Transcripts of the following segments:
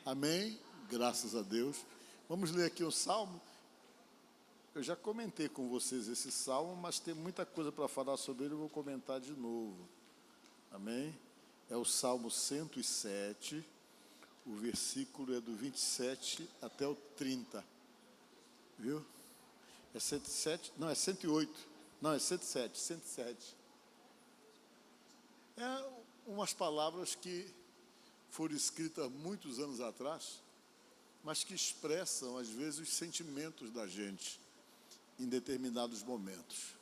Amém? Graças a Deus. Vamos ler aqui o Salmo. Eu já comentei com vocês esse Salmo, mas tem muita coisa para falar sobre ele, eu vou comentar de novo. Amém? É o Salmo 107, o versículo é do 27 até o 30. Viu? É 107? Não, é 108. Não, é 107, 107. É umas palavras que foram escritas muitos anos atrás, mas que expressam, às vezes, os sentimentos da gente em determinados momentos.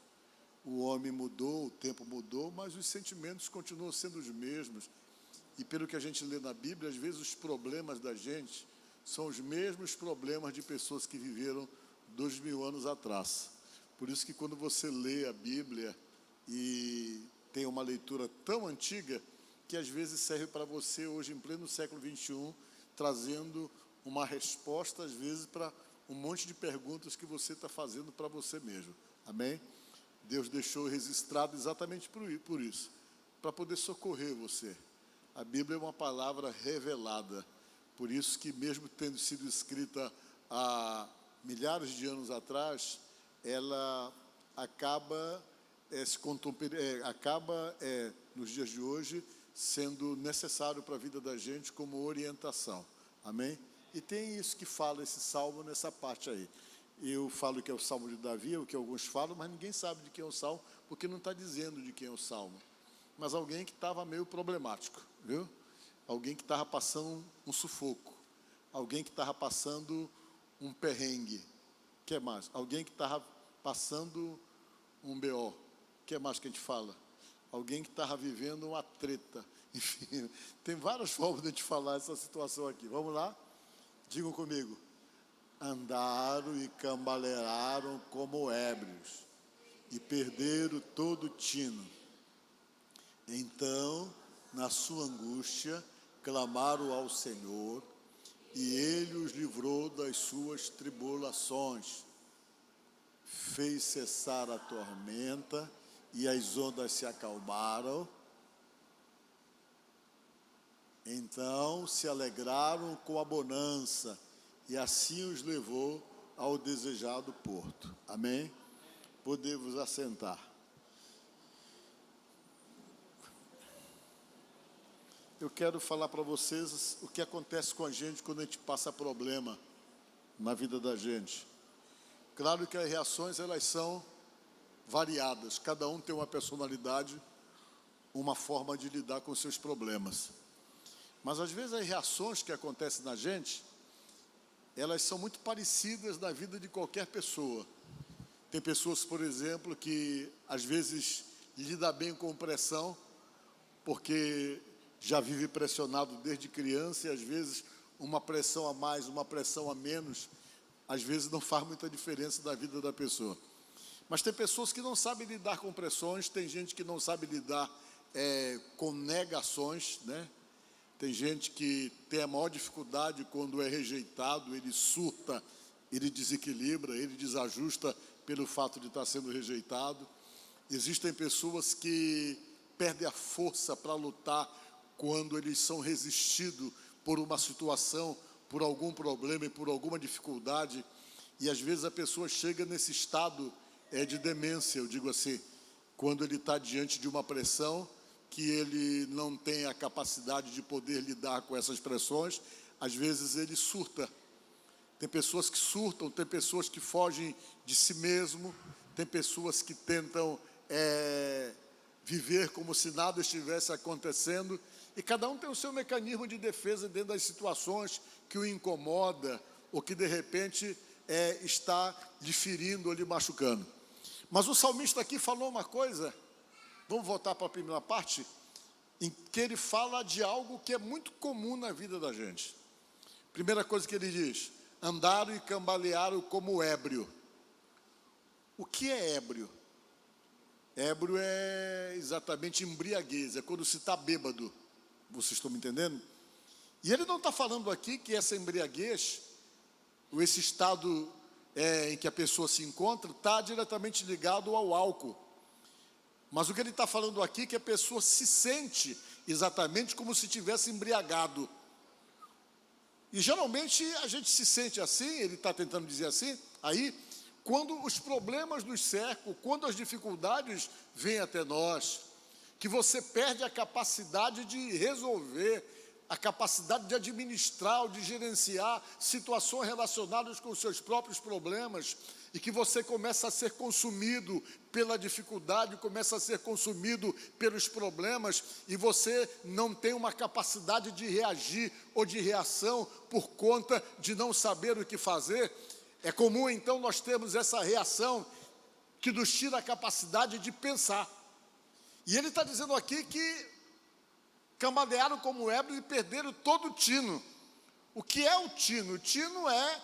O homem mudou, o tempo mudou, mas os sentimentos continuam sendo os mesmos. E pelo que a gente lê na Bíblia, às vezes os problemas da gente são os mesmos problemas de pessoas que viveram 2000 anos atrás. Por isso que quando você lê a Bíblia e tem uma leitura tão antiga, que às vezes serve para você hoje, em pleno século XXI, trazendo uma resposta, às vezes, para um monte de perguntas que você está fazendo para você mesmo. Amém? Deus deixou registrado exatamente por isso, para poder socorrer você. A Bíblia é uma palavra revelada, por isso que mesmo tendo sido escrita há milhares de anos atrás, ela acaba nos dias de hoje, sendo necessário para a vida da gente como orientação. Amém? E tem isso que fala esse salmo nessa parte aí. Eu falo que é o salmo de Davi, é o que alguns falam, mas ninguém sabe de quem é o salmo, porque não está dizendo de quem é o salmo. Mas alguém que estava meio problemático, viu? Alguém que estava passando um sufoco. Alguém que estava passando um perrengue. O que mais? Alguém que estava passando um BO. O que mais que a gente fala? Alguém que estava vivendo uma treta. Enfim, tem várias formas de a gente falar essa situação aqui. Vamos lá? Digam comigo. Andaram e cambalearam como ébrios, e perderam todo o tino. Então, na sua angústia, clamaram ao Senhor, e Ele os livrou das suas tribulações. Fez cessar a tormenta, e as ondas se acalmaram. Então se alegraram com a bonança, e assim os levou ao desejado porto. Amém? Podemos assentar. Eu quero falar para vocês o que acontece com a gente quando a gente passa problema na vida da gente. Claro que as reações, elas são variadas. Cada um tem uma personalidade, uma forma de lidar com seus problemas. Mas, às vezes, as reações que acontecem na gente, elas são muito parecidas na vida de qualquer pessoa. Tem pessoas, por exemplo, que, às vezes, lidam bem com pressão, porque já vive pressionado desde criança, e, às vezes, uma pressão a mais, uma pressão a menos, às vezes, não faz muita diferença na vida da pessoa. Mas tem pessoas que não sabem lidar com pressões, tem gente que não sabe lidar com negações, né? Tem gente que tem a maior dificuldade quando é rejeitado, ele surta, ele desequilibra, ele desajusta pelo fato de estar sendo rejeitado. Existem pessoas que perdem a força para lutar quando eles são resistidos por uma situação, por algum problema e por alguma dificuldade. E às vezes a pessoa chega nesse estado de demência, eu digo assim, quando ele está diante de uma pressão, que ele não tem a capacidade de poder lidar com essas pressões, às vezes ele surta. Tem pessoas que surtam, tem pessoas que fogem de si mesmo, tem pessoas que tentam viver como se nada estivesse acontecendo, e cada um tem o seu mecanismo de defesa dentro das situações que o incomoda, ou que de repente está lhe ferindo ou lhe machucando. Mas o salmista aqui falou uma coisa. Vamos voltar para a primeira parte, em que ele fala de algo que é muito comum na vida da gente. Primeira coisa que ele diz: andaram e cambalearam como ébrio. O que é ébrio? Ébrio é exatamente embriaguez, é quando se está bêbado. Vocês estão me entendendo? E ele não está falando aqui que essa embriaguez, ou esse estado em que a pessoa se encontra, está diretamente ligado ao álcool. Mas o que ele está falando aqui é que a pessoa se sente exatamente como se tivesse embriagado. E geralmente a gente se sente assim, ele está tentando dizer assim, aí, quando os problemas nos cercam, quando as dificuldades vêm até nós, que você perde a capacidade de resolver, a capacidade de administrar ou de gerenciar situações relacionadas com os seus próprios problemas, e que você começa a ser consumido pela dificuldade, começa a ser consumido pelos problemas, e você não tem uma capacidade de reagir ou de reação por conta de não saber o que fazer. É comum, então, nós termos essa reação que nos tira a capacidade de pensar. E ele está dizendo aqui que cambalearam como ébrio e perderam todo o tino. O que é o tino? O tino é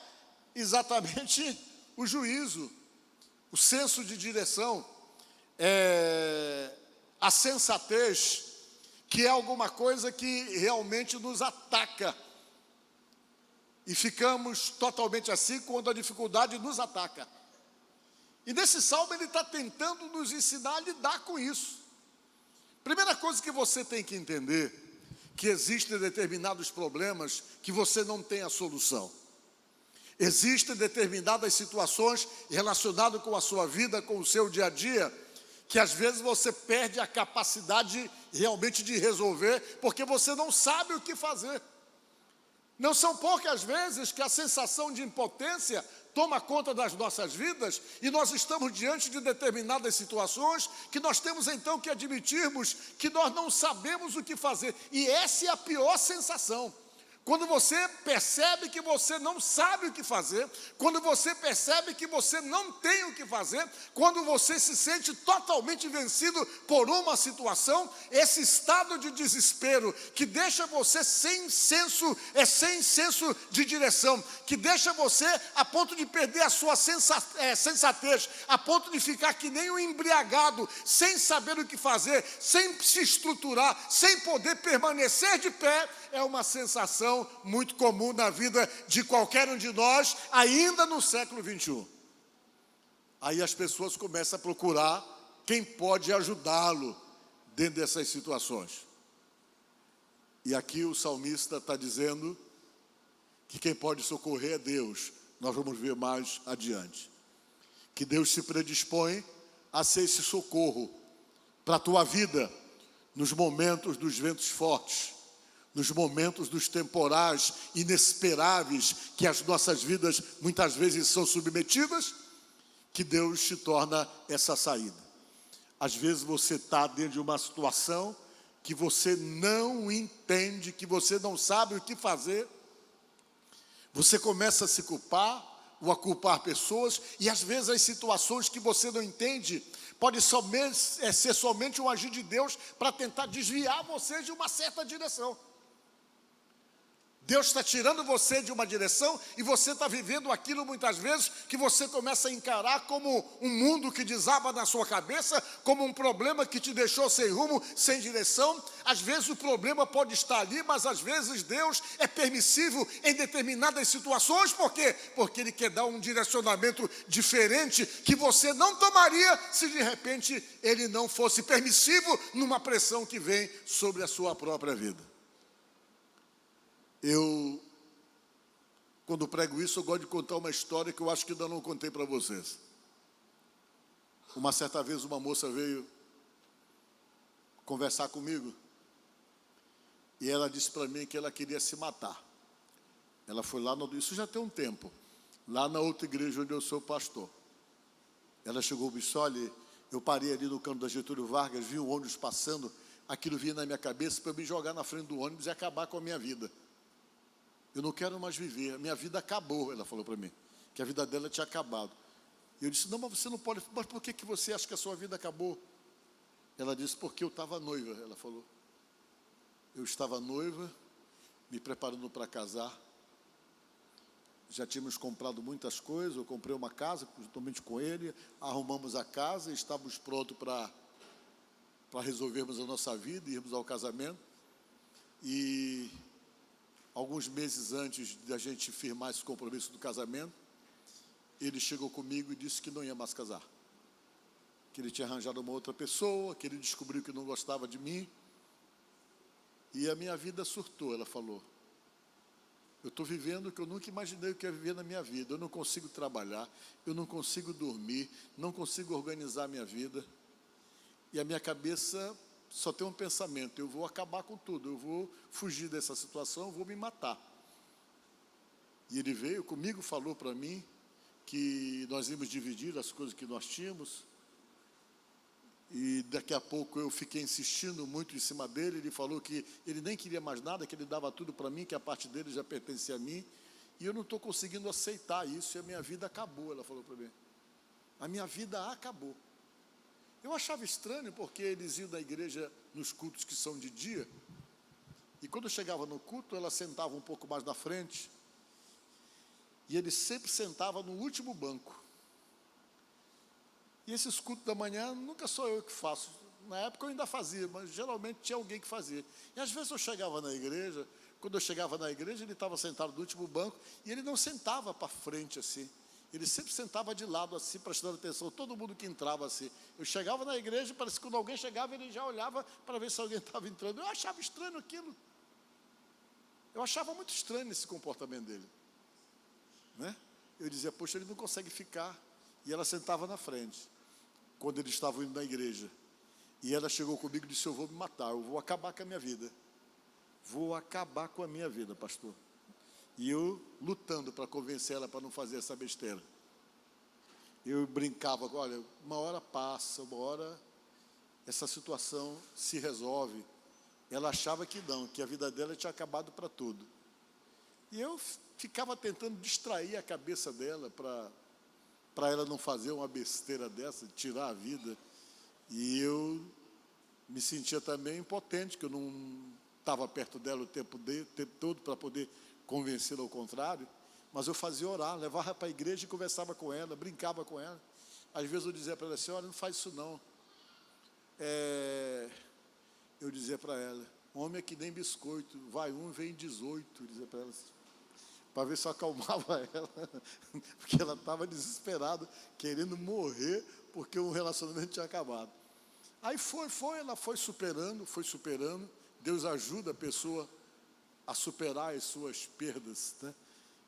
exatamente o juízo, o senso de direção, a sensatez, que é alguma coisa que realmente nos ataca. E ficamos totalmente assim quando a dificuldade nos ataca. E nesse salmo ele está tentando nos ensinar a lidar com isso. Primeira coisa que você tem que entender, que existem determinados problemas que você não tem a solução. Existem determinadas situações relacionadas com a sua vida, com o seu dia a dia, que às vezes você perde a capacidade realmente de resolver, porque você não sabe o que fazer. Não são poucas vezes que a sensação de impotência toma conta das nossas vidas e nós estamos diante de determinadas situações que nós temos então que admitirmos que nós não sabemos o que fazer. E essa é a pior sensação. Quando você percebe que você não sabe o que fazer, quando você percebe que você não tem o que fazer, quando você se sente totalmente vencido por uma situação, esse estado de desespero que deixa você sem senso de direção, que deixa você a ponto de perder a sua sensatez, a ponto de ficar que nem um embriagado, sem saber o que fazer, sem se estruturar, sem poder permanecer de pé, é uma sensação muito comum na vida de qualquer um de nós, ainda no século 21. Aí as pessoas começam a procurar quem pode ajudá-lo dentro dessas situações. E aqui o salmista está dizendo que quem pode socorrer é Deus. Nós vamos ver mais adiante. Que Deus se predispõe a ser esse socorro para a tua vida, nos momentos dos ventos fortes, nos momentos dos temporais inesperáveis que as nossas vidas muitas vezes são submetidas, que Deus te torna essa saída. Às vezes você está dentro de uma situação que você não entende, que você não sabe o que fazer, você começa a se culpar, ou a culpar pessoas, e às vezes as situações que você não entende, pode ser somente um agir de Deus para tentar desviar você de uma certa direção. Deus está tirando você de uma direção e você está vivendo aquilo muitas vezes que você começa a encarar como um mundo que desaba na sua cabeça, como um problema que te deixou sem rumo, sem direção. Às vezes o problema pode estar ali, mas às vezes Deus é permissivo em determinadas situações. Por quê? Porque Ele quer dar um direcionamento diferente que você não tomaria se de repente Ele não fosse permissivo numa pressão que vem sobre a sua própria vida. Quando prego isso, eu gosto de contar uma história que eu acho que ainda não contei para vocês. Uma certa vez uma moça veio conversar comigo e ela disse para mim que ela queria se matar. Ela foi lá, isso já tem um tempo, lá na outra igreja onde eu sou pastor. Ela chegou e disse: olha, eu parei ali no canto da Getúlio Vargas, vi um ônibus passando, aquilo vinha na minha cabeça para eu me jogar na frente do ônibus e acabar com a minha vida. Eu não quero mais viver, a minha vida acabou, ela falou para mim, que a vida dela tinha acabado. E eu disse: não, mas você não pode, mas por que você acha que a sua vida acabou? Ela disse: porque eu estava noiva, ela falou. Eu estava noiva, me preparando para casar, já tínhamos comprado muitas coisas, eu comprei uma casa, juntamente com ele, arrumamos a casa, estávamos prontos para resolvermos a nossa vida, irmos ao casamento, e alguns meses antes da gente firmar esse compromisso do casamento, ele chegou comigo e disse que não ia mais casar. Que ele tinha arranjado uma outra pessoa, que ele descobriu que não gostava de mim. E a minha vida surtou, ela falou. Eu estou vivendo o que eu nunca imaginei que eu ia viver na minha vida. Eu não consigo trabalhar, eu não consigo dormir, não consigo organizar a minha vida. E a minha cabeça só tem um pensamento: eu vou acabar com tudo, eu vou fugir dessa situação, eu vou me matar. E ele veio comigo, falou para mim que nós íamos dividir as coisas que nós tínhamos. E daqui a pouco eu fiquei insistindo muito em cima dele. Ele falou que ele nem queria mais nada, que ele dava tudo para mim, que a parte dele já pertencia a mim. E eu não estou conseguindo aceitar isso, e a minha vida acabou, ela falou para mim. A minha vida acabou. Eu achava estranho, porque eles iam da igreja nos cultos que são de dia, e quando eu chegava no culto, ela sentava um pouco mais na frente, e ele sempre sentava no último banco. E esses cultos da manhã, nunca sou eu que faço. Na época eu ainda fazia, mas geralmente tinha alguém que fazia. E às vezes eu chegava na igreja, quando eu chegava na igreja, ele estava sentado no último banco, e ele não sentava para frente assim. Ele sempre sentava de lado assim, prestando atenção, todo mundo que entrava assim. Eu chegava na igreja, parece que quando alguém chegava, ele já olhava para ver se alguém estava entrando. Eu achava estranho aquilo. Eu achava muito estranho esse comportamento dele, né? Eu dizia, poxa, ele não consegue ficar. E ela sentava na frente, quando eles estavam indo na igreja. E ela chegou comigo e disse, eu vou me matar, eu vou acabar com a minha vida. Vou acabar com a minha vida, pastor. E eu lutando para convencer ela para não fazer essa besteira. Eu brincava, olha, uma hora passa, uma hora essa situação se resolve. Ela achava que não, que a vida dela tinha acabado para tudo. E eu ficava tentando distrair a cabeça dela para ela não fazer uma besteira dessa, tirar a vida. E eu me sentia também impotente, que eu não estava perto dela o tempo todo para poder convencê-la ao contrário. Mas eu fazia orar, levava para a igreja e conversava com ela, brincava com ela. Às vezes eu dizia para ela assim, olha, não faz isso não. Eu dizia para ela, homem é que nem biscoito, vai um, vem 18, eu dizia para ela assim, para ver se eu acalmava ela, porque ela estava desesperada, querendo morrer, porque o relacionamento tinha acabado. Aí ela foi superando, Deus ajuda a pessoa a superar as suas perdas, né?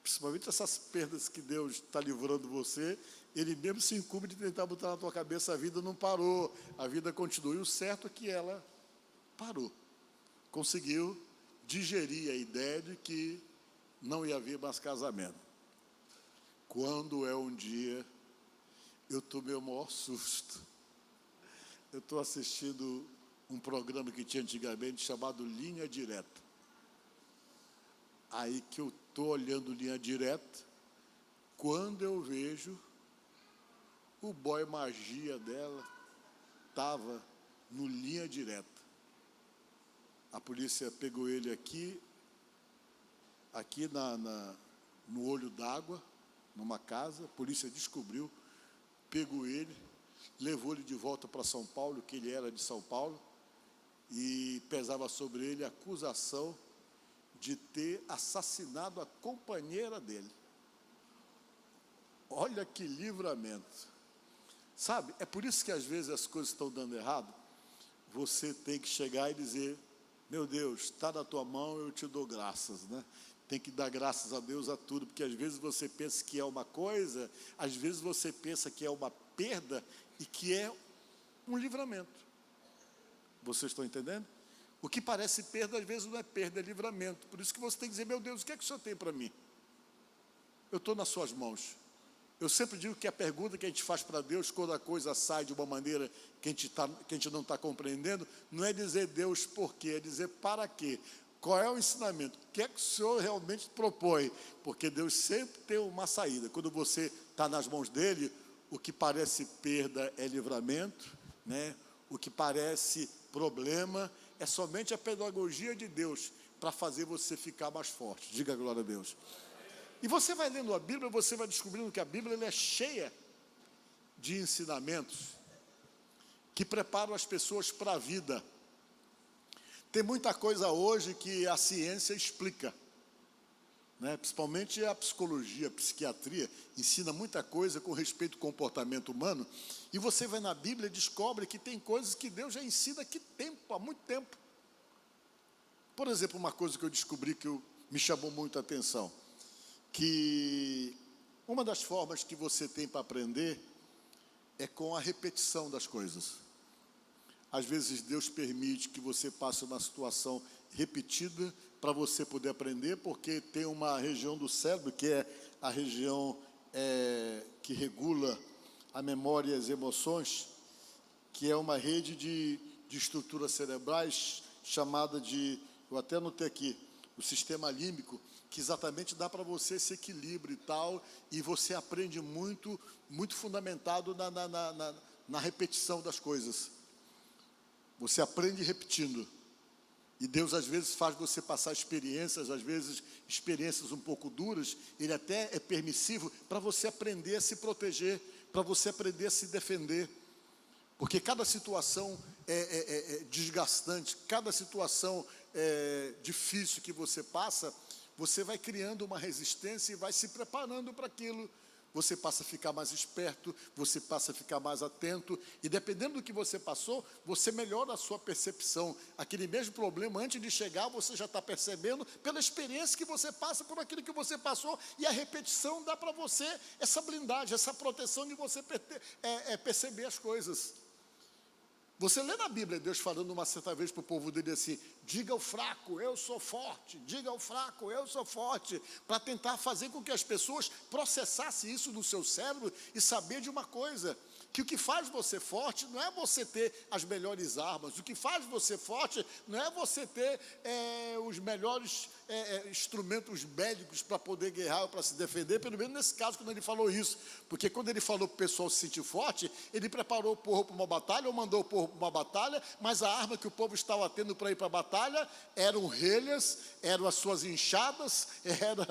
Principalmente essas perdas que Deus está livrando você, Ele mesmo se incumbe de tentar botar na tua cabeça, a vida não parou, a vida continua. E o certo é que ela parou, conseguiu digerir a ideia de que não ia haver mais casamento. Quando é um dia, eu tomei o maior susto. Eu estou assistindo um programa que tinha antigamente chamado Linha Direta. Aí que eu estou olhando Linha Direta, quando eu vejo o boy magia dela estava no Linha Direta. A polícia pegou ele aqui no olho d'água, numa casa, a polícia descobriu, pegou ele, levou ele de volta para São Paulo, que ele era de São Paulo, e pesava sobre ele a acusação de ter assassinado a companheira dele. Olha que livramento. Sabe, é por isso que às vezes as coisas estão dando errado. Você tem que chegar e dizer, meu Deus, está na tua mão, eu te dou graças, né? Tem que dar graças a Deus a tudo, porque às vezes você pensa que é uma coisa, às vezes você pensa que é uma perda e que é um livramento. Vocês estão entendendo? O que parece perda, às vezes não é perda, é livramento. Por isso que você tem que dizer, meu Deus, o que é que o Senhor tem para mim? Eu estou nas suas mãos. Eu sempre digo que a pergunta que a gente faz para Deus, quando a coisa sai de uma maneira que a gente não está compreendendo, não é dizer Deus por quê, é dizer para quê. Qual é o ensinamento? O que é que o Senhor realmente propõe? Porque Deus sempre tem uma saída. Quando você está nas mãos dEle, o que parece perda é livramento, né? O que parece problema é somente a pedagogia de Deus para fazer você ficar mais forte. Diga glória a Deus. E você vai lendo a Bíblia, você vai descobrindo que a Bíblia ela é cheia de ensinamentos que preparam as pessoas para a vida. Tem muita coisa hoje que a ciência explica, né? Principalmente a psicologia, a psiquiatria, ensina muita coisa com respeito ao comportamento humano, e você vai na Bíblia e descobre que tem coisas que Deus já ensina há muito tempo. Por exemplo, uma coisa que eu descobri que eu me chamou muito a atenção, que uma das formas que você tem para aprender é com a repetição das coisas. Às vezes Deus permite que você passe uma situação repetida para você poder aprender, porque tem uma região do cérebro, que é a região que regula a memória e as emoções, que é uma rede de estruturas cerebrais chamada de, eu até anotei aqui, o sistema límbico, que exatamente dá para você esse equilíbrio e tal, e você aprende muito fundamentado na repetição das coisas. Você aprende repetindo. E Deus, às vezes, faz você passar experiências, às vezes, experiências um pouco duras. Ele até é permissivo para você aprender a se proteger, para você aprender a se defender. Porque cada situação é desgastante, cada situação difícil que você passa, você vai criando uma resistência e vai se preparando para aquilo. Você passa a ficar mais esperto, você passa a ficar mais atento, e dependendo do que você passou, você melhora a sua percepção. Aquele mesmo problema, antes de chegar, você já está percebendo pela experiência que você passa, por aquilo que você passou, e a repetição dá para você essa blindagem, essa proteção de você perceber as coisas. Você lê na Bíblia Deus falando uma certa vez para o povo dele assim: diga ao fraco, eu sou forte, diga ao fraco, eu sou forte, para tentar fazer com que as pessoas processassem isso no seu cérebro e saber de uma coisa, que o que faz você forte não é você ter as melhores armas, o que faz você forte não é você ter os melhores instrumentos bélicos para poder guerrear ou para se defender, pelo menos nesse caso quando ele falou isso, porque quando ele falou para o pessoal se sentir forte, ele preparou o povo para uma batalha, ou mandou o povo para uma batalha, mas a arma que o povo estava tendo para ir para a batalha eram relhas, eram as suas enxadas, eram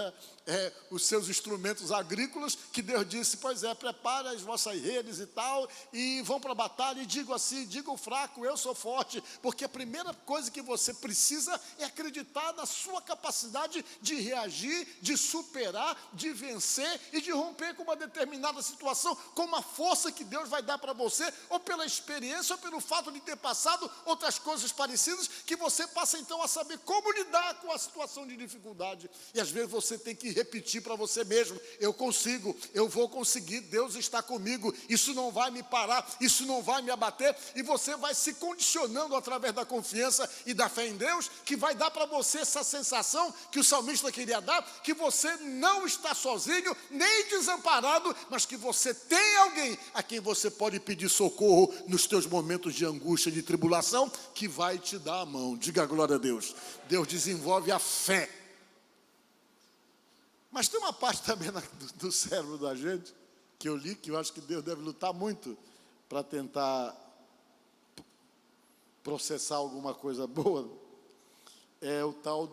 os seus instrumentos agrícolas, que Deus disse: pois prepare as vossas redes e tal, e vão para a batalha, e digo assim, diga o fraco, eu sou forte, porque a primeira coisa que você precisa é acreditar na sua capacidade de reagir, de superar, de vencer e de romper com uma determinada situação, com uma força que Deus vai dar para você, ou pela experiência, ou pelo fato de ter passado outras coisas parecidas, que você passa então a saber como lidar com a situação de dificuldade. E às vezes você tem que repetir para você mesmo: eu consigo, eu vou conseguir, Deus está comigo, isso não vai me parar, isso não vai me abater, e você vai se condicionando através da confiança e da fé em Deus, que vai dar para você essa sensação que o salmista queria dar, que você não está sozinho, nem desamparado, mas que você tem alguém a quem você pode pedir socorro nos teus momentos de angústia, de tribulação, que vai te dar a mão. Diga glória a Deus. Deus desenvolve a fé. Mas tem uma parte também do cérebro da gente, que eu li, que eu acho que Deus deve lutar muito para tentar processar alguma coisa boa, é o tal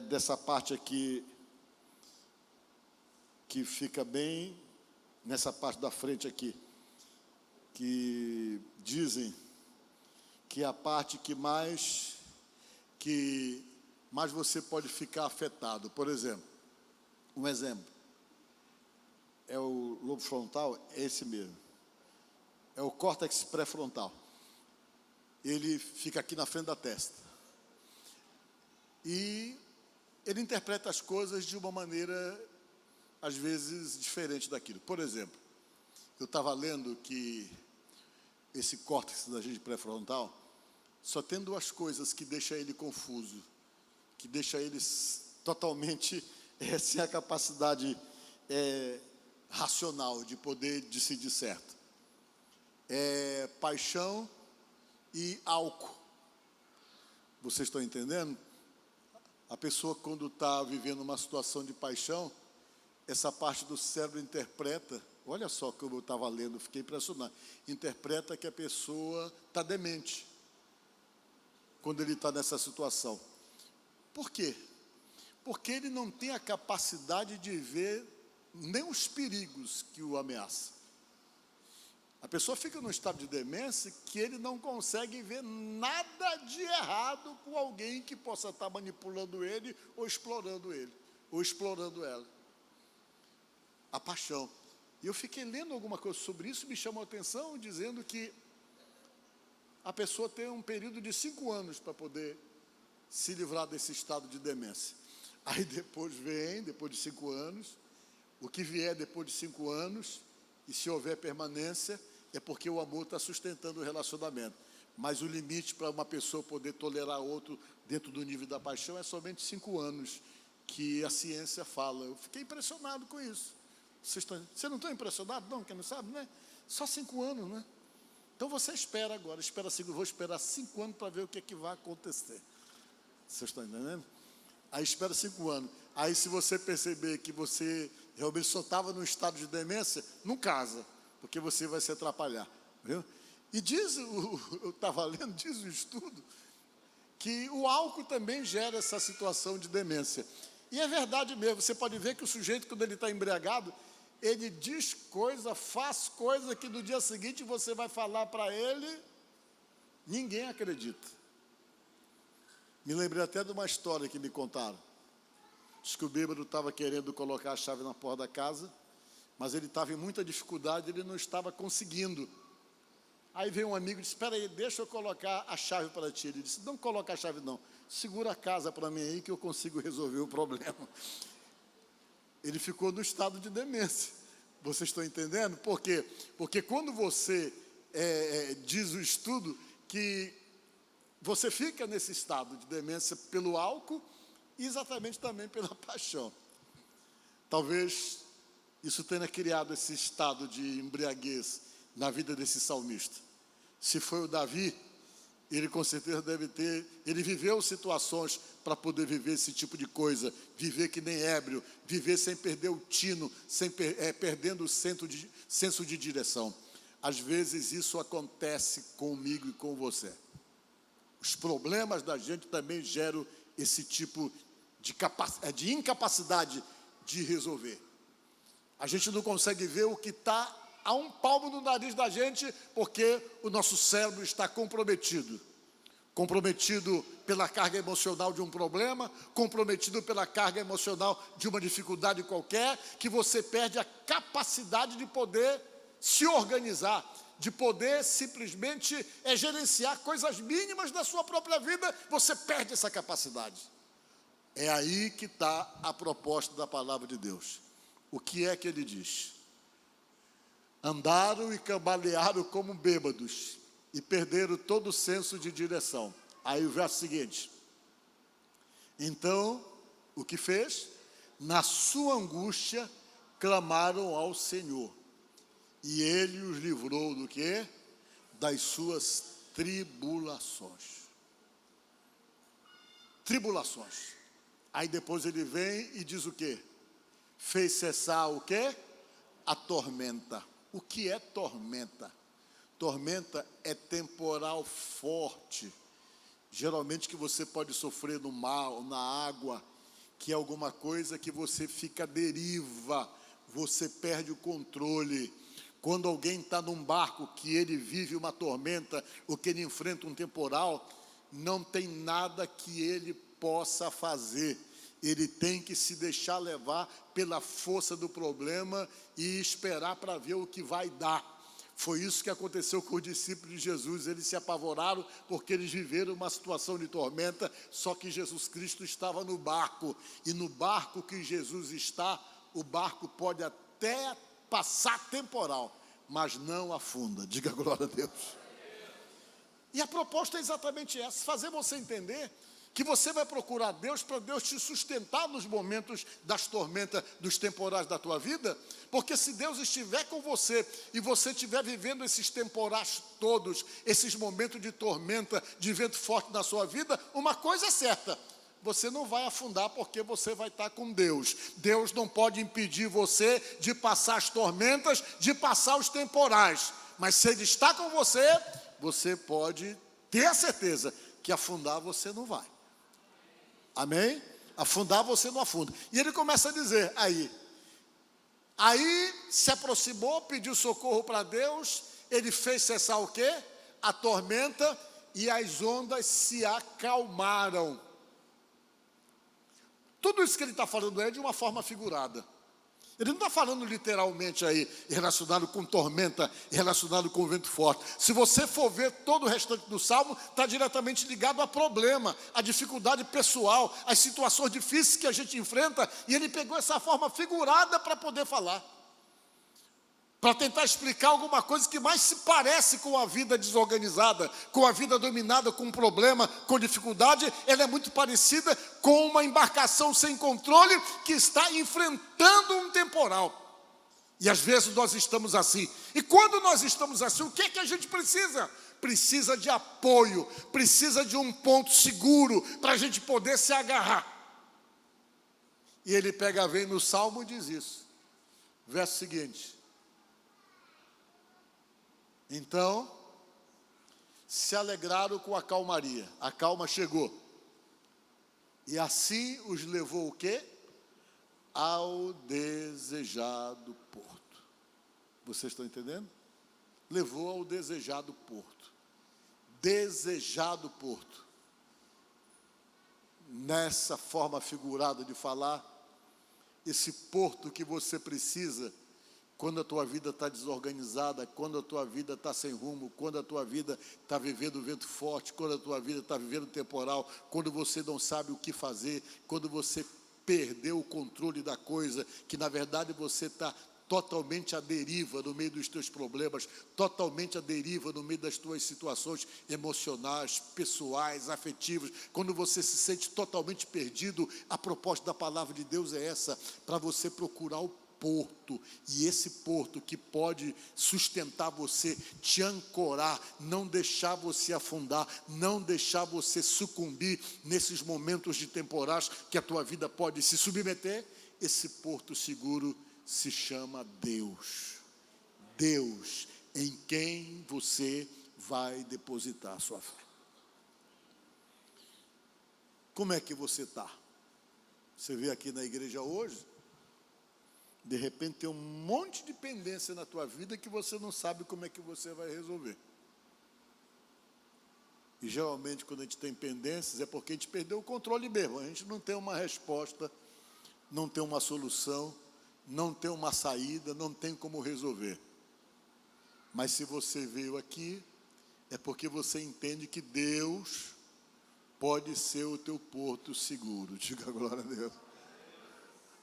dessa parte aqui, que fica bem nessa parte da frente aqui, que dizem que é a parte que mais você pode ficar afetado. Por exemplo, um exemplo, é o lobo frontal, é esse mesmo, é o córtex pré-frontal. Ele fica aqui na frente da testa, e ele interpreta as coisas de uma maneira, às vezes, diferente daquilo. Por exemplo, eu estava lendo que esse córtex da gente pré-frontal só tem duas coisas que deixam ele confuso, que deixa ele totalmente sem a capacidade racional de poder decidir certo. É paixão e álcool. Vocês estão entendendo? A pessoa, quando está vivendo uma situação de paixão, essa parte do cérebro interpreta, olha só como eu estava lendo, fiquei impressionado, interpreta que a pessoa está demente, quando ele está nessa situação. Por quê? Porque ele não tem a capacidade de ver nem os perigos que o ameaçam. A pessoa fica num estado de demência que ele não consegue ver nada de errado com alguém que possa estar manipulando ele, ou explorando ele, ou explorando ela. A paixão. E eu fiquei lendo alguma coisa sobre isso, me chamou a atenção, dizendo que a pessoa tem um período de 5 anos para poder se livrar desse estado de demência. Aí depois depois de 5 anos, o que vier depois de 5 anos, e se houver permanência, é porque o amor está sustentando o relacionamento. Mas o limite para uma pessoa poder tolerar outro dentro do nível da paixão é somente 5 anos, que a ciência fala. Eu fiquei impressionado com isso. Vocês não estão impressionados? Não, quem não sabe, né? Só 5 anos, né? Então você espera agora, vou esperar 5 anos para ver o que é que vai acontecer. Vocês estão entendendo? Aí espera 5 anos. Aí se você perceber que você realmente só estava num estado de demência, não casa, porque você vai se atrapalhar. Viu? E eu estava lendo, diz o estudo, que o álcool também gera essa situação de demência. E é verdade mesmo, você pode ver que o sujeito, quando ele está embriagado, ele diz coisa, faz coisa que no dia seguinte você vai falar para ele, ninguém acredita. Me lembrei até de uma história que me contaram. Diz que o bêbado estava querendo colocar a chave na porta da casa, mas ele estava em muita dificuldade, ele não estava conseguindo. Aí veio um amigo e disse, espera aí, deixa eu colocar a chave para ti. Ele disse, não coloca a chave não, segura a casa para mim aí que eu consigo resolver o problema. Ele ficou no estado de demência. Vocês estão entendendo? Por quê? Porque quando você, diz o estudo, que você fica nesse estado de demência pelo álcool e exatamente também pela paixão. Talvez isso tenha criado esse estado de embriaguez na vida desse salmista. Se foi o Davi, ele com certeza ele viveu situações para poder viver esse tipo de coisa, viver que nem ébrio, viver sem perder o tino, perdendo o senso de direção. Às vezes isso acontece comigo e com você. Os problemas da gente também geram esse tipo de incapacidade de resolver. A gente não consegue ver o que está a um palmo no nariz da gente, porque o nosso cérebro está comprometido pela carga emocional de um problema, comprometido pela carga emocional de uma dificuldade qualquer, que você perde a capacidade de poder se organizar, de poder simplesmente gerenciar coisas mínimas da sua própria vida, você perde essa capacidade. É aí que está a proposta da palavra de Deus. O que é que ele diz? Andaram e cambalearam como bêbados e perderam todo o senso de direção. Aí o verso seguinte. Então, o que fez? Na sua angústia, clamaram ao Senhor. E Ele os livrou do quê? Das suas tribulações. Tribulações. Aí depois ele vem e diz o quê? Fez cessar o quê? A tormenta. O que é tormenta? Tormenta é temporal forte, geralmente que você pode sofrer no mar, na água, que é alguma coisa que você fica à deriva, você perde o controle. Quando alguém está num barco que ele vive uma tormenta, ou que ele enfrenta um temporal, não tem nada que ele possa fazer. Ele tem que se deixar levar pela força do problema e esperar para ver o que vai dar. Foi isso que aconteceu com os discípulos de Jesus. Eles se apavoraram porque eles viveram uma situação de tormenta, só que Jesus Cristo estava no barco. E no barco que Jesus está, o barco pode até passar temporal, mas não afunda. Diga glória a Deus. E a proposta é exatamente essa, fazer você entender que você vai procurar Deus para Deus te sustentar nos momentos das tormentas, dos temporais da tua vida, porque se Deus estiver com você e você estiver vivendo esses temporais todos, esses momentos de tormenta, de vento forte na sua vida, uma coisa é certa, você não vai afundar porque você vai estar com Deus. Deus não pode impedir você de passar as tormentas, de passar os temporais, mas se Ele está com você, você pode ter a certeza que afundar você não vai. Amém? Afundar você não afunda. E ele começa a dizer, aí se aproximou, pediu socorro para Deus, ele fez cessar o quê? A tormenta, e as ondas se acalmaram. Tudo isso que ele está falando é de uma forma figurada. Ele não está falando literalmente aí, relacionado com tormenta, relacionado com vento forte. Se você for ver todo o restante do Salmo, está diretamente ligado a problema, a dificuldade pessoal, as situações difíceis que a gente enfrenta, e ele pegou essa forma figurada para poder falar. Para tentar explicar alguma coisa que mais se parece com a vida desorganizada, com a vida dominada, com problema, com dificuldade. Ela é muito parecida com uma embarcação sem controle que está enfrentando um temporal. E às vezes nós estamos assim. E quando nós estamos assim, o que é que a gente precisa? Precisa de apoio, precisa de um ponto seguro para a gente poder se agarrar. E ele vem no Salmo e diz isso. Verso seguinte. Então, se alegraram com a calmaria. A calma chegou. E assim os levou o quê? Ao desejado porto. Vocês estão entendendo? Levou ao desejado porto. Desejado porto. Nessa forma figurada de falar, esse porto que você precisa quando a tua vida está desorganizada, quando a tua vida está sem rumo, quando a tua vida está vivendo vento forte, quando a tua vida está vivendo temporal, quando você não sabe o que fazer, quando você perdeu o controle da coisa, que na verdade você está totalmente à deriva no meio dos teus problemas, totalmente à deriva no meio das tuas situações emocionais, pessoais, afetivas, quando você se sente totalmente perdido, a proposta da palavra de Deus é essa, para você procurar o porto, e esse porto que pode sustentar você, te ancorar, não deixar você afundar, não deixar você sucumbir nesses momentos de temporais que a tua vida pode se submeter, esse porto seguro se chama Deus. Deus em quem você vai depositar a sua fé. Como é que você está? Você vê aqui na igreja hoje, de repente tem um monte de pendência na tua vida que você não sabe como é que você vai resolver. E geralmente quando a gente tem pendências é porque a gente perdeu o controle mesmo. A gente não tem uma resposta, não tem uma solução, não tem uma saída, não tem como resolver. Mas se você veio aqui, é porque você entende que Deus pode ser o teu porto seguro. Diga glória a Deus.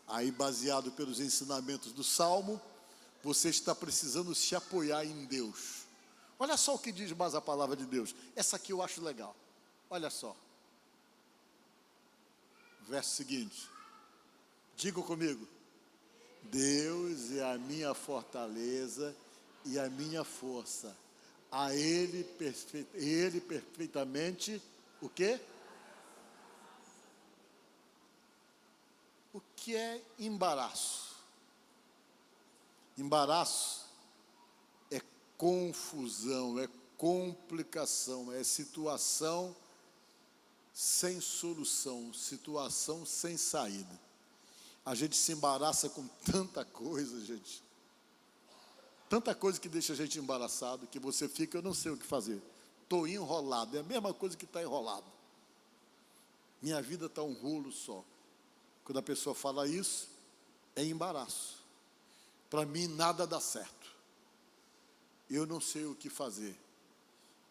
Aí, baseado pelos ensinamentos do Salmo, você está precisando se apoiar em Deus. Olha só o que diz mais a palavra de Deus. Essa aqui eu acho legal. Olha só. Verso seguinte. Diga comigo. Deus é a minha fortaleza e a minha força. A Ele perfeitamente, o quê? O que é embaraço? Embaraço é confusão, é complicação, é situação sem solução, situação sem saída. A gente se embaraça com tanta coisa, gente. Tanta coisa que deixa a gente embaraçado, que você fica, eu não sei o que fazer. Estou enrolado, é a mesma coisa que está enrolado. Minha vida está um rolo só. Quando a pessoa fala isso, é embaraço. Para mim, nada dá certo. Eu não sei o que fazer.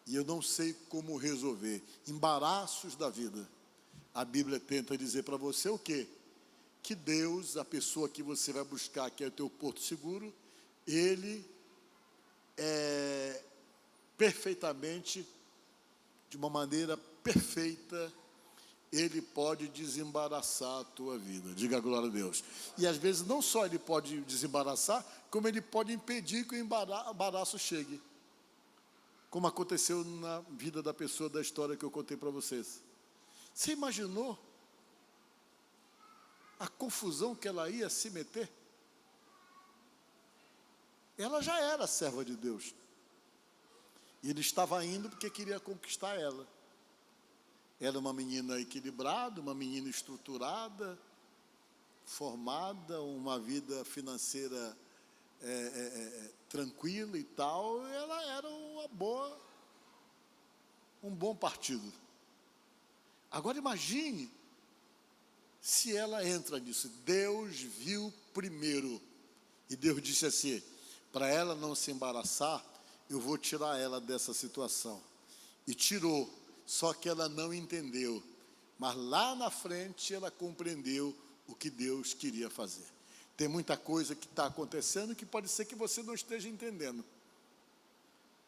E eu não sei como resolver. Embaraços da vida. A Bíblia tenta dizer para você o quê? Que Deus, a pessoa que você vai buscar, que é o teu porto seguro, Ele é perfeitamente, de uma maneira perfeita, Ele pode desembaraçar a tua vida. Diga glória a Deus. E às vezes não só Ele pode desembaraçar, como Ele pode impedir que o embaraço chegue. Como aconteceu na vida da pessoa da história que eu contei para vocês. Você imaginou a confusão que ela ia se meter? Ela já era serva de Deus. E ele estava indo porque queria conquistar ela. Era uma menina equilibrada, uma menina estruturada, formada, uma vida financeira tranquila e tal. Ela era um bom partido. Agora imagine se ela entra nisso. Deus viu primeiro E Deus disse assim: para ela não se embaraçar, eu vou tirar ela dessa situação. E tirou, só que ela não entendeu. Mas lá na frente ela compreendeu o que Deus queria fazer. Tem muita coisa que está acontecendo que pode ser que você não esteja entendendo.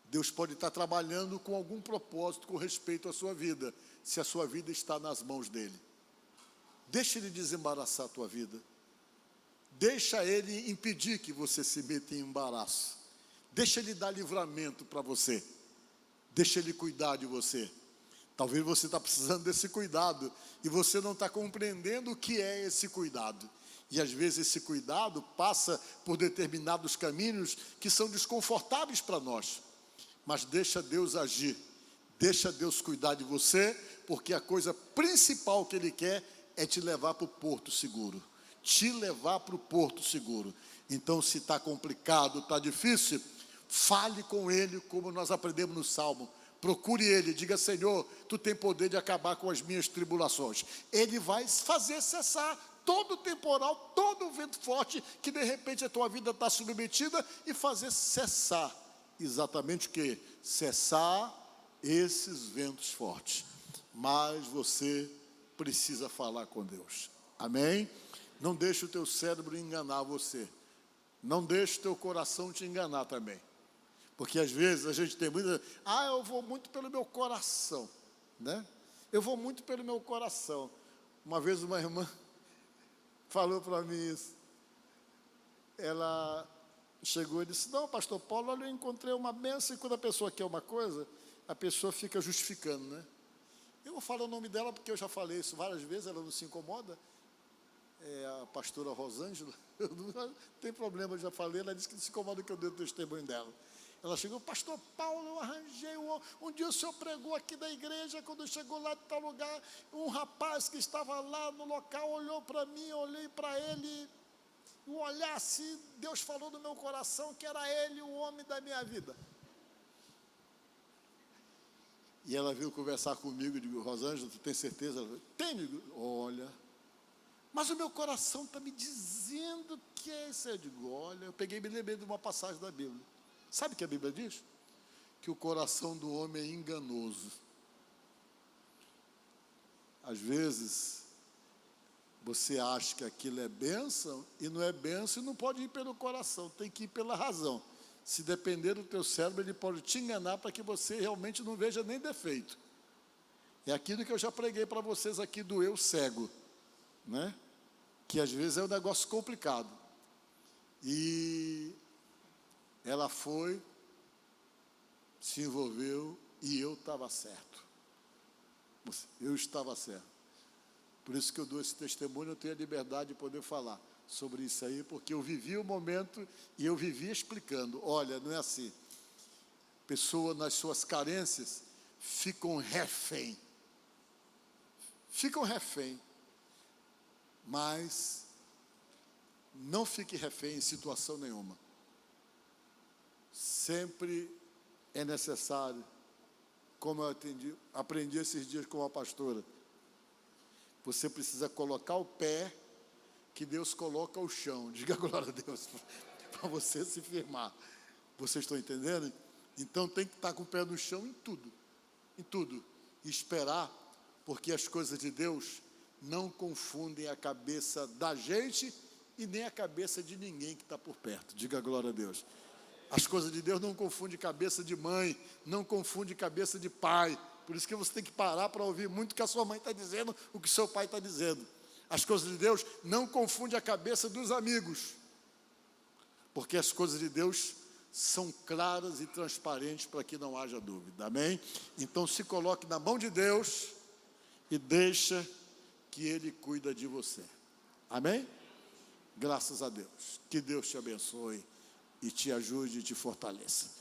Deus pode estar trabalhando com algum propósito com respeito à sua vida, se a sua vida está nas mãos dele. Deixa ele desembaraçar a tua vida. Deixa ele impedir que você se meta em embaraço. Deixa ele dar livramento para você. Deixa ele cuidar de você. Talvez você está precisando desse cuidado e você não está compreendendo o que é esse cuidado. E às vezes esse cuidado passa por determinados caminhos que são desconfortáveis para nós. Mas deixa Deus agir, deixa Deus cuidar de você, porque a coisa principal que Ele quer é te levar para o porto seguro. Te levar para o porto seguro. Então, se está complicado, está difícil, fale com Ele, como nós aprendemos no Salmo. Procure Ele, diga: Senhor, Tu tem poder de acabar com as minhas tribulações. Ele vai fazer cessar todo o temporal, todo o vento forte, que de repente a tua vida está submetida, e fazer cessar. Exatamente o que? Cessar esses ventos fortes. Mas você precisa falar com Deus. Amém? Não deixe o teu cérebro enganar você. Não deixe o teu coração te enganar também. Porque às vezes a gente tem muita... eu vou muito pelo meu coração, né? Eu vou muito pelo meu coração. Uma vez uma irmã falou para mim isso. Ela chegou e disse: não, pastor Paulo, olha, eu encontrei uma bênção. E quando a pessoa quer uma coisa, a pessoa fica justificando, né? Eu vou falar o nome dela porque eu já falei isso várias vezes, ela não se incomoda. É a pastora Rosângela. Não tem problema, eu já falei. Ela disse que não se incomoda que eu dei o testemunho dela. Ela chegou: pastor Paulo, eu arranjei um dia o senhor pregou aqui da igreja, quando chegou lá de tal lugar, um rapaz que estava lá no local olhou para mim, eu olhei para ele, um olhar assim, Deus falou no meu coração que era ele o homem da minha vida. E ela veio conversar comigo, eu digo: Rosângela, tu tem certeza? Ela falou: tenho. Olha, mas o meu coração está me dizendo que é isso. Eu digo: olha, eu peguei e me lembrei de uma passagem da Bíblia. Sabe o que a Bíblia diz? Que o coração do homem é enganoso. Às vezes, você acha que aquilo é bênção, e não é bênção, e não pode ir pelo coração, tem que ir pela razão. Se depender do teu cérebro, ele pode te enganar para que você realmente não veja nem defeito. É aquilo que eu já preguei para vocês aqui do eu cego, né? Que às vezes é um negócio complicado. E ela foi, se envolveu, e eu estava certo. Eu estava certo. Por isso que eu dou esse testemunho, eu tenho a liberdade de poder falar sobre isso aí, porque eu vivi o momento e eu vivi explicando. Olha, não é assim. Pessoa nas suas carências ficam refém. Ficam refém. Mas não fique refém em situação nenhuma. Sempre é necessário, como eu aprendi esses dias com a pastora, você precisa colocar o pé, que Deus coloca o chão. Diga glória a Deus, para você se firmar. Vocês estão entendendo? Então tem que estar com o pé no chão em tudo. Em tudo. E esperar, porque as coisas de Deus não confundem a cabeça da gente e nem a cabeça de ninguém que está por perto. Diga glória a Deus. As coisas de Deus não confundem cabeça de mãe, não confundem cabeça de pai. Por isso que você tem que parar para ouvir muito o que a sua mãe está dizendo, o que o seu pai está dizendo. As coisas de Deus não confundem a cabeça dos amigos, porque as coisas de Deus são claras e transparentes para que não haja dúvida. Amém? Então se coloque na mão de Deus e deixa que Ele cuida de você. Amém? Graças a Deus. Que Deus te abençoe e te ajude e te fortaleça.